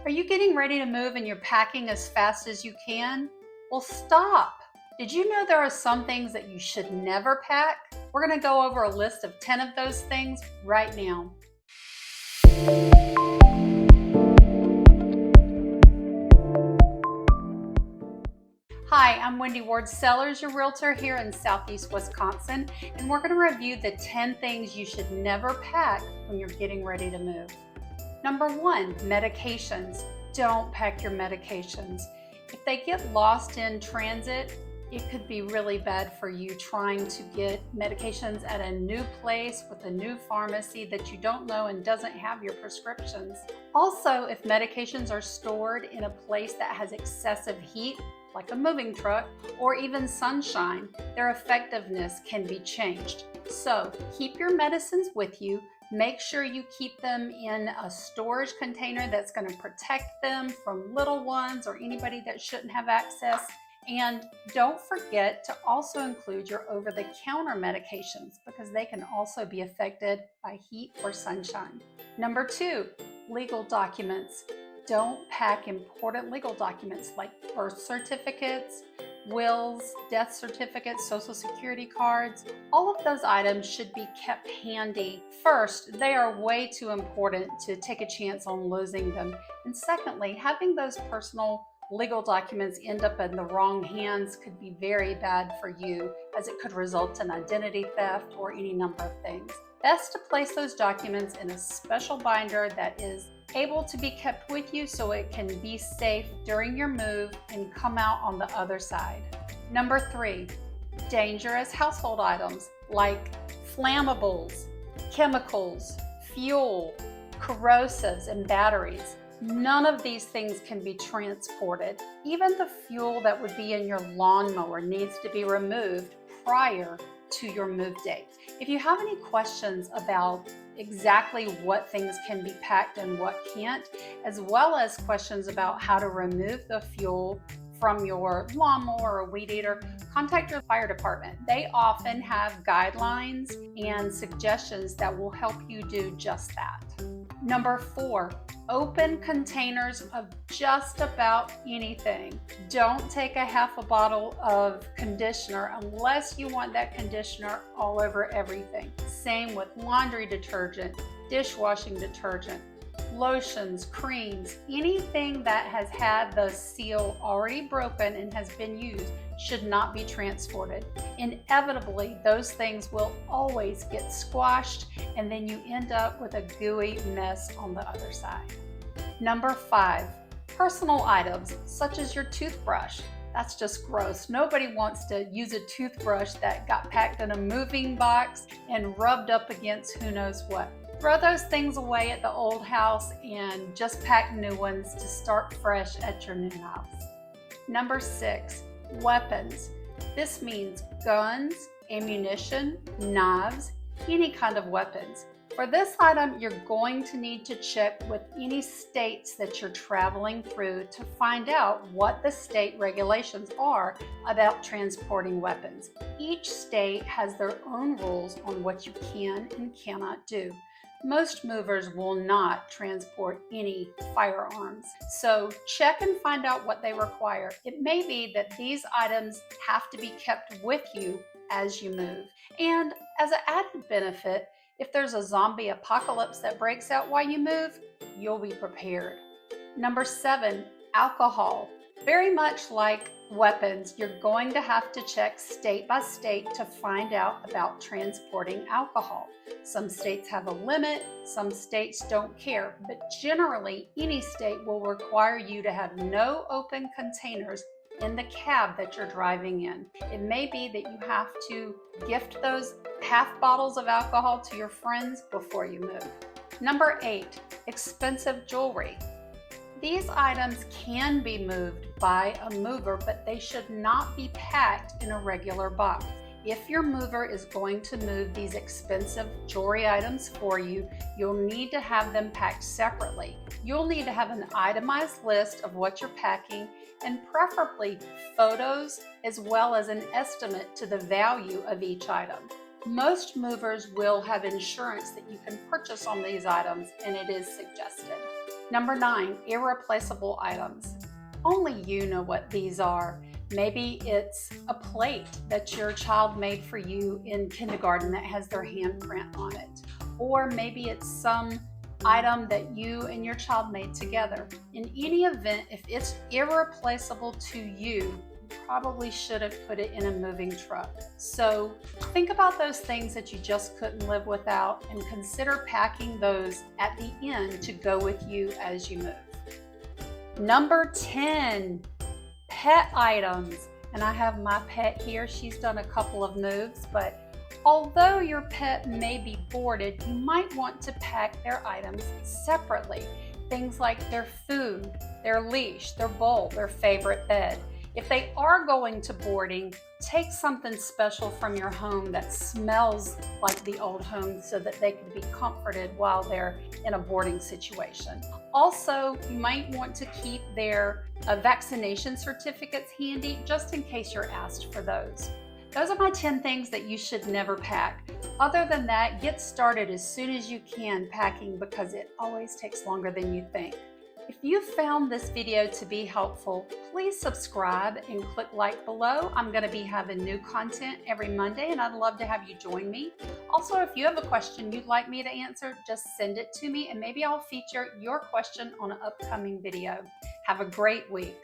Are you getting ready to move and you're packing as fast as you can? Well, stop. Did you know there are some things that you should never pack? We're going to go over a list of 10 of those things right now. Hi, I'm Wendy Ward Sellers, your realtor here in Southeast Wisconsin, and we're going to review the 10 things you should never pack when you're getting ready to move. Number 1, medications. Don't pack your medications. If they get lost in transit, it could be really bad for you trying to get medications at a new place with a new pharmacy that you don't know and doesn't have your prescriptions. Also, if medications are stored in a place that has excessive heat, like a moving truck, or even sunshine, their effectiveness can be changed. So keep your medicines with you. Make sure you keep them in a storage container that's going to protect them from little ones or anybody that shouldn't have access. And don't forget to also include your over-the-counter medications because they can also be affected by heat or sunshine. Number 2, legal documents. Don't pack important legal documents like birth certificates, wills, death certificates, social security cards. All of those items should be kept handy. First, they are way too important to take a chance on losing them. And secondly, having those personal legal documents end up in the wrong hands could be very bad for you, as it could result in identity theft or any number of things. Best to place those documents in a special binder that is able to be kept with you so it can be safe during your move and come out on the other side. Number 3, dangerous household items like flammables, chemicals, fuel, corrosives, and batteries. None of these things can be transported. Even the fuel that would be in your lawnmower needs to be removed prior to your move date. If you have any questions about exactly what things can be packed and what can't, as well as questions about how to remove the fuel from your lawnmower or weed eater, contact your fire department. They often have guidelines and suggestions that will help you do just that. Number 4, open containers of just about anything. Don't take a half a bottle of conditioner unless you want that conditioner all over everything. Same with laundry detergent, dishwashing detergent, lotions, creams, anything that has had the seal already broken and has been used should not be transported. Inevitably, those things will always get squashed, and then you end up with a gooey mess on the other side. Number 5, personal items such as your toothbrush. That's just gross. Nobody wants to use a toothbrush that got packed in a moving box and rubbed up against who knows what. Throw those things away at the old house and just pack new ones to start fresh at your new house. Number 6, weapons. This means guns, ammunition, knives, any kind of weapons. For this item, you're going to need to check with any states that you're traveling through to find out what the state regulations are about transporting weapons. Each state has their own rules on what you can and cannot do. Most movers will not transport any firearms, so check and find out what they require. It may be that these items have to be kept with you as you move. And as an added benefit, if there's a zombie apocalypse that breaks out while you move, you'll be prepared. Number 7, alcohol. Very much like weapons, you're going to have to check state by state to find out about transporting alcohol. Some states have a limit, some states don't care, but generally any state will require you to have no open containers in the cab that you're driving in. It may be that you have to gift those half bottles of alcohol to your friends before you move. Number 8, expensive jewelry. These items can be moved by a mover, but they should not be packed in a regular box. If your mover is going to move these expensive jewelry items for you, you'll need to have them packed separately. You'll need to have an itemized list of what you're packing and preferably photos as well as an estimate to the value of each item. Most movers will have insurance that you can purchase on these items, and it is suggested. Number 9, irreplaceable items. Only you know what these are. Maybe it's a plate that your child made for you in kindergarten that has their handprint on it. Or maybe it's some item that you and your child made together. In any event, if it's irreplaceable to you, probably shouldn't put it in a moving truck. So think about those things that you just couldn't live without and consider packing those at the end to go with you as you move. Number 10, pet items. And I have my pet here. She's done a couple of moves, but although your pet may be boarded, you might want to pack their items separately. Things like their food, their leash, their bowl, their favorite bed. If they are going to boarding, take something special from your home that smells like the old home so that they can be comforted while they're in a boarding situation. Also, you might want to keep their vaccination certificates handy just in case you're asked for those. Those are my 10 things that you should never pack. Other than that, get started as soon as you can packing because it always takes longer than you think. If you found this video to be helpful, please subscribe and click like below. I'm going to be having new content every Monday and I'd love to have you join me. Also, if you have a question you'd like me to answer, just send it to me and maybe I'll feature your question on an upcoming video. Have a great week.